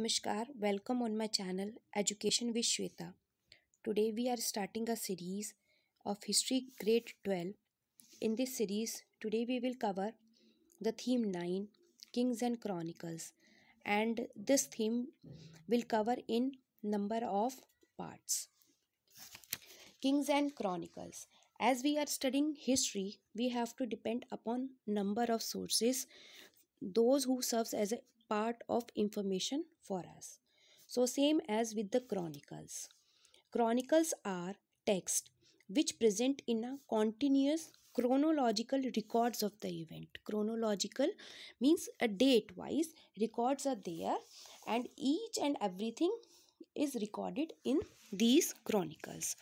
Namaskar, welcome on my channel Education with Shweta. Today we are starting a series of History Grade 12. In this series, today we will cover the theme 9, Kings and Chronicles, and this theme will cover in number of parts. Kings and Chronicles. As we are studying history, we have to depend upon number of sources, those who serves as a part of information for us. So same as with the chronicles. Chronicles are text which present in a continuous chronological records of the event. Chronological means a date wise records are there, and each and everything is recorded in these chronicles.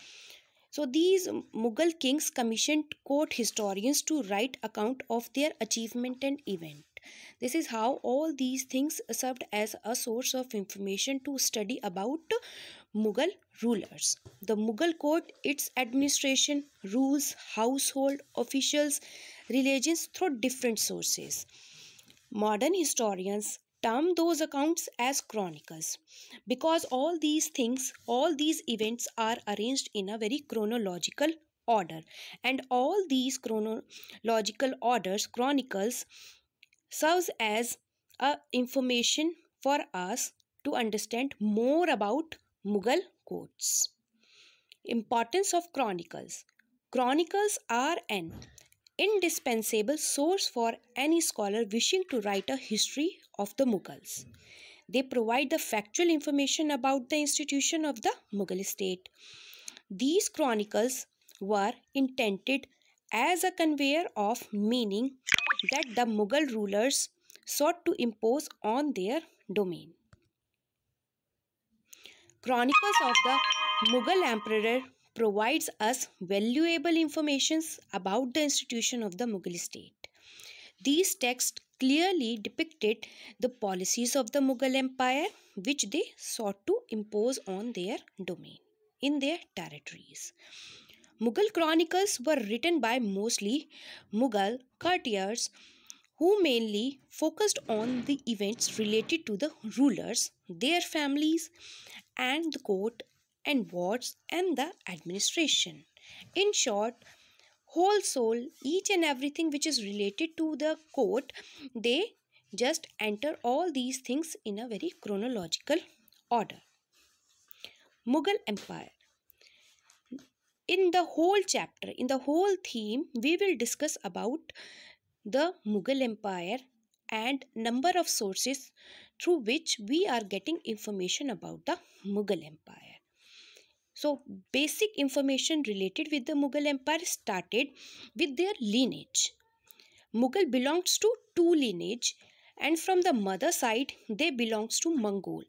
So these Mughal kings commissioned court historians to write account of their achievement and event. This is how all these things served as a source of information to study about Mughal rulers. The Mughal court, its administration, rules, household, officials, religions through different sources. Modern historians term those accounts as chronicles because all these things, all these events are arranged in a very chronological order, and all these chronological orders, chronicles, serves as a information for us to understand more about Mughal courts. Importance of chronicles. Chronicles are an indispensable source for any scholar wishing to write a history of the Mughals. They provide the factual information about the institution of the Mughal state. These chronicles were intended as a conveyor of meaning that the Mughal rulers sought to impose on their domain. Chronicles of the Mughal emperor provides us valuable information about the institution of the Mughal state. These texts clearly depicted the policies of the Mughal empire which they sought to impose on their domain, in their territories. Mughal chronicles were written by mostly Mughal courtiers who mainly focused on the events related to the rulers, their families, and the court and wars and the administration. In short, whole soul, each and everything which is related to the court, they just enter all these things in a very chronological order. Mughal Empire. In the whole chapter, in the whole theme, we will discuss about the Mughal Empire and number of sources through which we are getting information about the Mughal Empire. So, basic information related with the Mughal Empire started with their lineage. Mughal belongs to two lineage, and from the mother side they belongs to Mongol,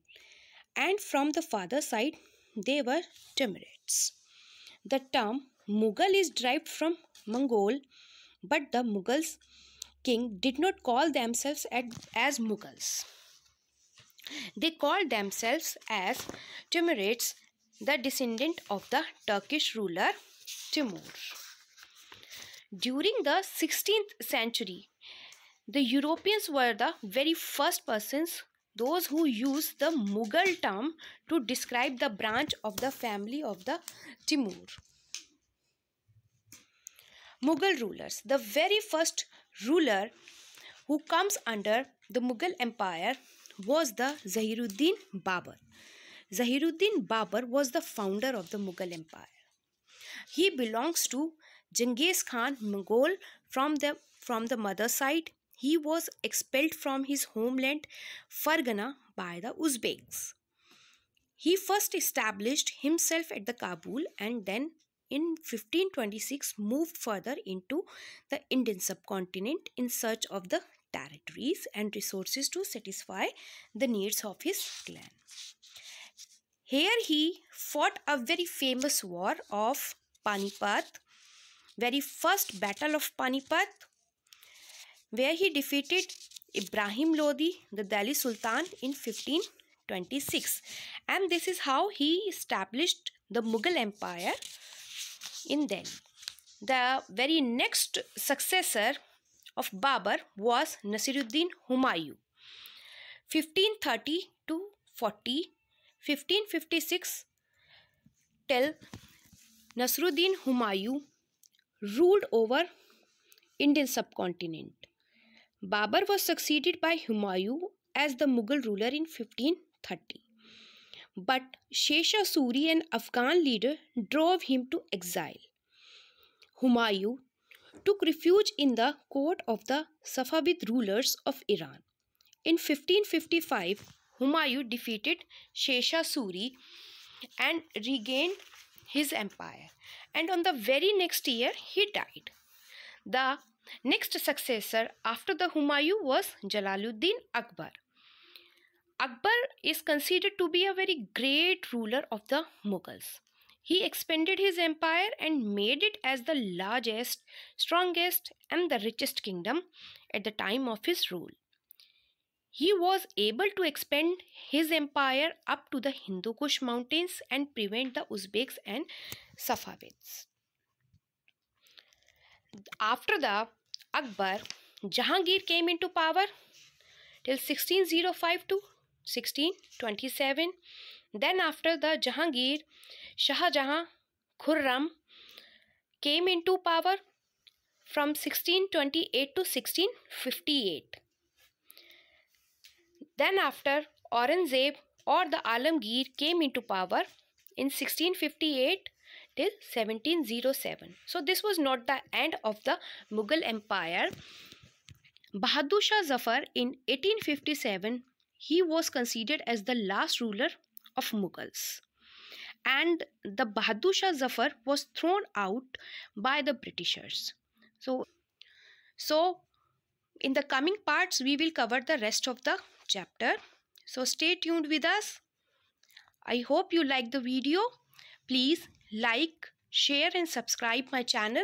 and from the father side they were Timurids. The term Mughal is derived from Mongol, but the Mughals king did not call themselves as Mughals. They called themselves as Timurids, the descendant of the Turkish ruler Timur. During the 16th century, the Europeans were the very first persons, those who used the Mughal term to describe the branch of the family of the Timur. Mughal rulers. The very first ruler who comes under the Mughal Empire was the Zahiruddin Babur. Zahiruddin Babur was the founder of the Mughal Empire. He belongs to Genghis Khan Mongol from the mother side. He was expelled from his homeland Fargana by the Uzbeks. He first established himself at the Kabul and then in 1526 moved further into the Indian subcontinent in search of the territories and resources to satisfy the needs of his clan. Here he fought a very famous war of Panipat, very first battle of Panipat, where he defeated Ibrahim Lodi, the Delhi Sultan, in 1526. And this is how he established the Mughal Empire in Delhi. The very next successor of Babur was Nasiruddin Humayun, 1530 to 1440 1556 till Nasruddin Humayun ruled over Indian subcontinent. Babur was succeeded by Humayun as the Mughal ruler in 1530. But Shesha Suri, an Afghan leader, drove him to exile. Humayun took refuge in the court of the Safavid rulers of Iran. In 1555, Humayun defeated Shesha Suri and regained his empire. And on the very next year, he died. The next successor after the Humayun was Jalaluddin Akbar. Akbar is considered to be a very great ruler of the Mughals. He expanded his empire and made it as the largest, strongest, and the richest kingdom at the time of his rule. He was able to expand his empire up to the Hindu Kush mountains and prevent the Uzbeks and Safavids. After the Akbar, Jahangir came into power till 1605 to 1627. Then after the Jahangir, Shah Jahan Khurram came into power from 1628 to 1658. Then after Aurangzeb or the Alamgir came into power in 1658 till 1707. So this was not the end of the Mughal Empire. Bahadur Shah Zafar in 1857, he was considered as the last ruler of Mughals. And the Bahadur Shah Zafar was thrown out by the Britishers. So in the coming parts, we will cover the rest of the chapter. So stay tuned with us. I hope you like the video. Please like, share and subscribe my channel.